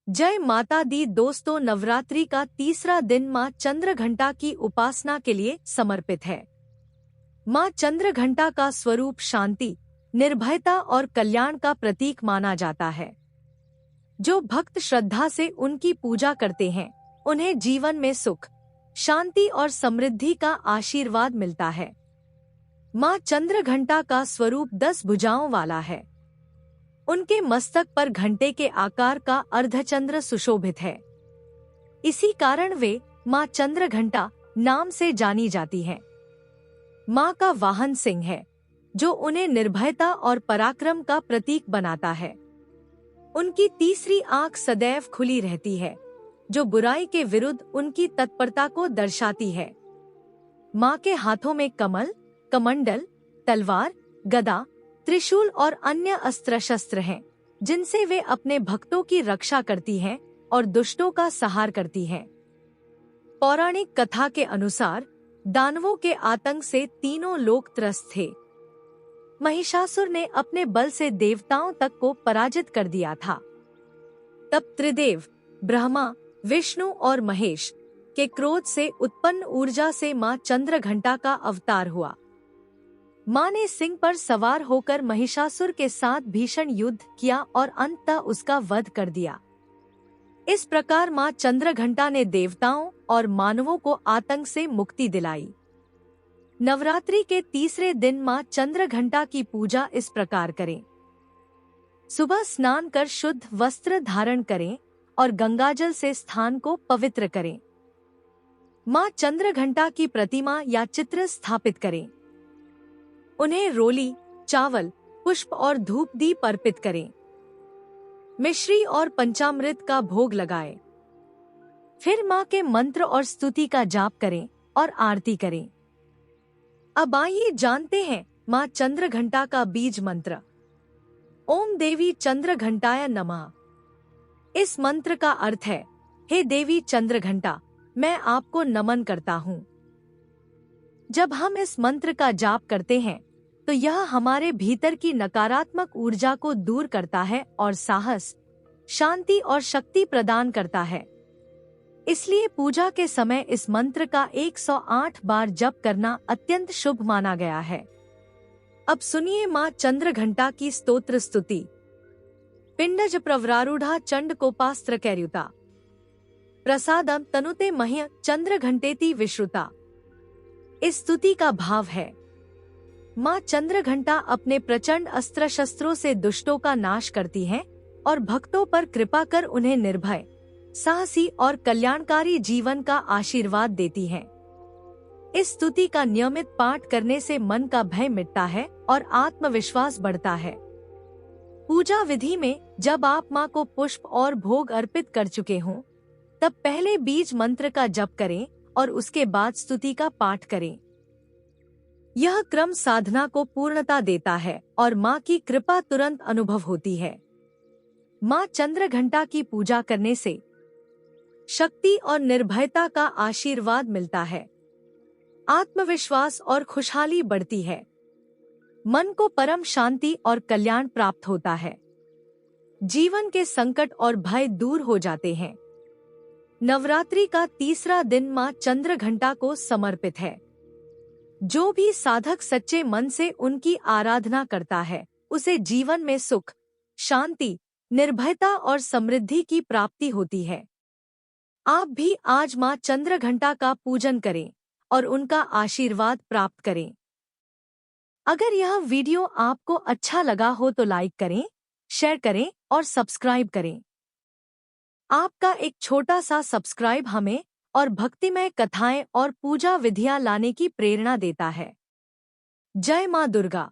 जय माता दी दोस्तों, नवरात्रि का तीसरा दिन माँ चंद्रघंटा की उपासना के लिए समर्पित है। माँ चंद्रघंटा का स्वरूप शांति, निर्भयता और कल्याण का प्रतीक माना जाता है। जो भक्त श्रद्धा से उनकी पूजा करते हैं, उन्हें जीवन में सुख, शांति और समृद्धि का आशीर्वाद मिलता है। माँ चंद्रघंटा का स्वरूप 10 भुजाओं वाला है। उनके मस्तक पर घंटे के आकार का अर्धचंद्र सुशोभित है। इसी कारण वे माँ चंद्रघंटा नाम से जानी जाती हैं। माँ का वाहन सिंह है, जो उन्हें निर्भयता और पराक्रम का प्रतीक बनाता है। उनकी तीसरी आंख सदैव खुली रहती है, जो बुराई के विरुद्ध उनकी तत्परता को दर्शाती है। माँ के हाथों में कमल, कमंडल, तलवार, गदा, त्रिशूल और अन्य अस्त्र शस्त्र हैं, जिनसे वे अपने भक्तों की रक्षा करती हैं और दुष्टों का संहार करती हैं। पौराणिक कथा के अनुसार दानवों के आतंक से तीनों लोक त्रस्त थे। महिषासुर ने अपने बल से देवताओं तक को पराजित कर दिया था। तब त्रिदेव ब्रह्मा, विष्णु और महेश के क्रोध से उत्पन्न ऊर्जा से माँ चंद्रघंटा का अवतार हुआ। माँ ने सिंह पर सवार होकर महिषासुर के साथ भीषण युद्ध किया और अंततः उसका वध कर दिया। इस प्रकार माँ चंद्रघंटा ने देवताओं और मानवों को आतंक से मुक्ति दिलाई। नवरात्रि के तीसरे दिन माँ चंद्रघंटा की पूजा इस प्रकार करें। सुबह स्नान कर शुद्ध वस्त्र धारण करें और गंगाजल से स्थान को पवित्र करें। माँ चंद्रघंटा की प्रतिमा या चित्र स्थापित करें। उन्हें रोली, चावल, पुष्प और धूप दीप अर्पित करें। मिश्री और पंचामृत का भोग लगाएं। फिर माँ के मंत्र और स्तुति का जाप करें और आरती करें। अब आइए जानते हैं माँ चंद्रघंटा का बीज मंत्र। ओम देवी चंद्रघंटाय नमः। इस मंत्र का अर्थ है, हे देवी चंद्रघंटा, मैं आपको नमन करता हूँ। जब हम इस मंत्र का जाप करते हैं, तो यह हमारे भीतर की नकारात्मक ऊर्जा को दूर करता है और साहस, शांति और शक्ति प्रदान करता है। इसलिए पूजा के समय इस मंत्र का 108 बार जप करना अत्यंत शुभ माना गया है। अब सुनिए माँ चंद्रघंटा की स्तोत्र स्तुति। पिंडज प्रवरारूढ़ा चंडकोपास्त्र कैर्युता, प्रसादम तनुते मह्य चंद्रघंटेति विश्रुता। इस स्तुति का भाव है, माँ चंद्रघंटा अपने प्रचंड अस्त्र शस्त्रों से दुष्टों का नाश करती हैं और भक्तों पर कृपा कर उन्हें निर्भय, साहसी और कल्याणकारी जीवन का आशीर्वाद देती हैं। इस स्तुति का नियमित पाठ करने से मन का भय मिटता है और आत्मविश्वास बढ़ता है। पूजा विधि में जब आप माँ को पुष्प और भोग अर्पित कर चुके हों, तब पहले बीज मंत्र का जप करें और उसके बाद स्तुति का पाठ करें। यह क्रम साधना को पूर्णता देता है और माँ की कृपा तुरंत अनुभव होती है। माँ चंद्रघंटा की पूजा करने से शक्ति और निर्भयता का आशीर्वाद मिलता है। आत्मविश्वास और खुशहाली बढ़ती है। मन को परम शांति और कल्याण प्राप्त होता है। जीवन के संकट और भय दूर हो जाते हैं। नवरात्रि का तीसरा दिन माँ चंद्रघंटा को समर्पित है। जो भी साधक सच्चे मन से उनकी आराधना करता है, उसे जीवन में सुख, शांति, निर्भयता और समृद्धि की प्राप्ति होती है। आप भी आज माँ चंद्रघंटा का पूजन करें और उनका आशीर्वाद प्राप्त करें। अगर यह वीडियो आपको अच्छा लगा हो तो लाइक करें, शेयर करें और सब्सक्राइब करें। आपका एक छोटा सा सब्सक्राइब हमें और भक्तिमय कथाएं और पूजा विधियां लाने की प्रेरणा देता है। जय मां दुर्गा।